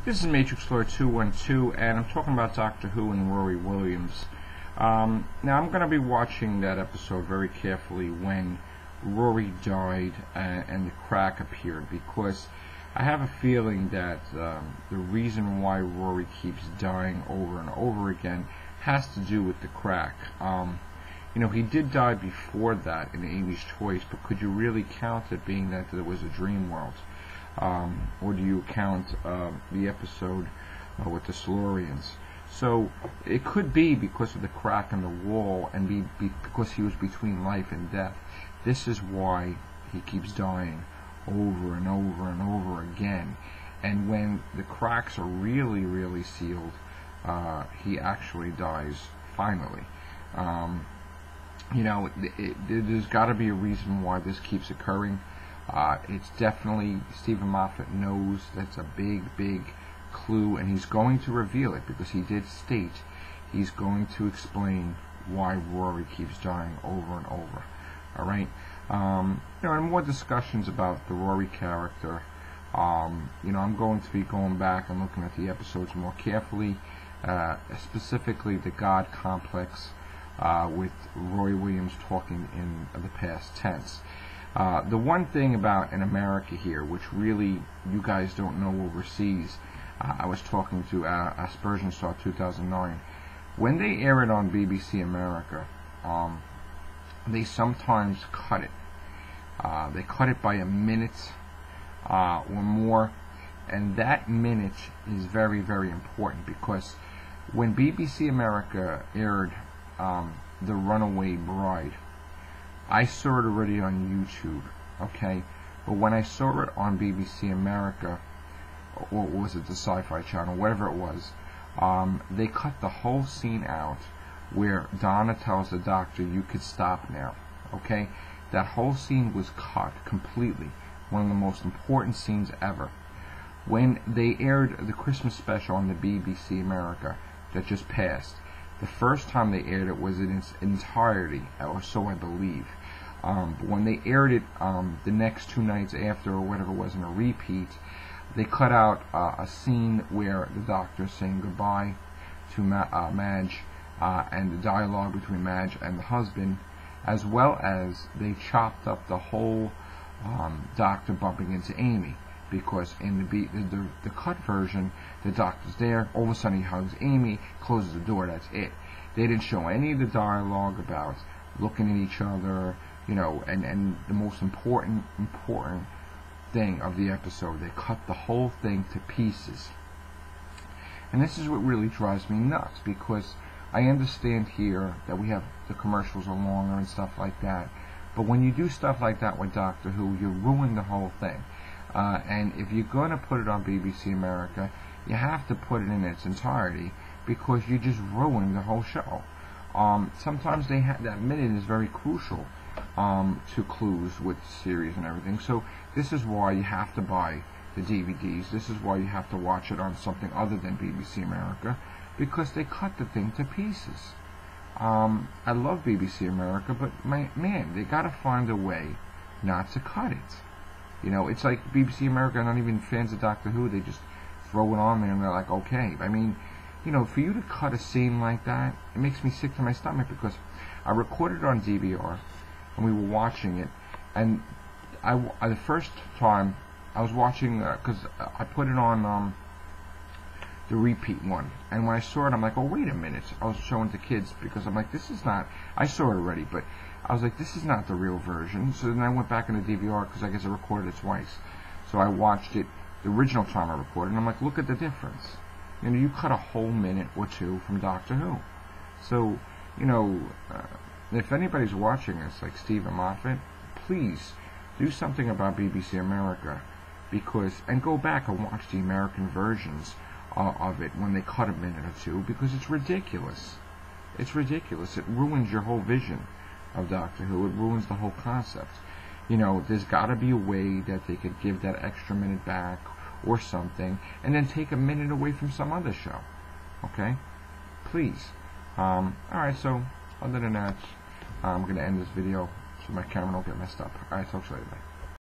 This is Matrix Lord 212, and I'm talking about Doctor Who and Rory Williams. Now, I'm going to be watching that episode very carefully when Rory died and the crack appeared, because I have a feeling that the reason why Rory keeps dying over and over again has to do with the crack. He did die before that in Amy's Choice, but could you really count it being that it was a dream world? Or do you count the episode with the Silurians? So it could be because of the crack in the wall, and because he was between life and death. This is why he keeps dying over and over and over again. And when the cracks are really, really sealed, he actually dies finally. There's got to be a reason why this keeps occurring. It's definitely, Stephen Moffat knows that's a big, big clue, and he's going to reveal it, because he did state he's going to explain why Rory keeps dying over and over. Alright? And more discussions about the Rory character. I'm going to be going back and looking at the episodes more carefully, specifically the God Complex, with Rory Williams talking in the past tense. The one thing about in America here, which really you guys don't know overseas, I was talking to Aspersion Star 2009. When they air it on BBC America, they sometimes cut it. They cut it by a minute or more, and that minute is very, very important, because when BBC America aired The Runaway Bride, I saw it already on YouTube, okay? But when I saw it on BBC America, or was it the Sci-Fi Channel, whatever it was, they cut the whole scene out where Donna tells the doctor, "You could stop now," okay? That whole scene was cut completely. One of the most important scenes ever. When they aired the Christmas special on the BBC America that just passed, the first time they aired it was in its entirety, or so I believe. But when they aired it the next 2 nights after, or whatever it was, in a repeat, they cut out a scene where the doctor's saying goodbye to Madge, and the dialogue between Madge and the husband, as well as they chopped up the whole doctor bumping into Amy, because in the cut version, the doctor's there, all of a sudden he hugs Amy, closes the door, that's it. They didn't show any of the dialogue about looking at each other, and the most important thing of the episode, they cut the whole thing to pieces. And this is what really drives me nuts, because I understand here that we have the commercials are longer and stuff like that, but when you do stuff like that with Doctor Who, you ruin the whole thing. And if you're going to put it on BBC America, you have to put it in its entirety, because you just ruin the whole show. Sometimes that minute is very crucial to clues with the series and everything. So this is why you have to buy the DVDs. This is why you have to watch it on something other than BBC America, because they cut the thing to pieces. I love BBC America, but man, they gotta find a way not to cut it. It's like BBC America are not even fans of Doctor Who. They just throw it on there and they're like, okay. I mean, for you to cut a scene like that, it makes me sick to my stomach, because I recorded it on DVR and we were watching it, and the first time I was watching, because I put it on the repeat one, and when I saw it, I'm like, oh, wait a minute. I was showing it to kids, because I'm like, this is not, I saw it already, but I was like, this is not the real version. So then I went back into DVR, because I guess I recorded it twice. So I watched it the original time I recorded, and I'm like, look at the difference. You cut a whole minute or two from Doctor Who. So, if anybody's watching this, like Stephen Moffat, please do something about BBC America, and go back and watch the American versions of it when they cut a minute or two, because it's ridiculous. It's ridiculous. It ruins your whole vision of Doctor Who. It ruins the whole concept. There's got to be a way that they could give that extra minute back or something, and then take a minute away from some other show. Okay? Please. Alright, so other than that, I'm going to end this video so my camera don't get messed up. Alright, talk to you later. Bye.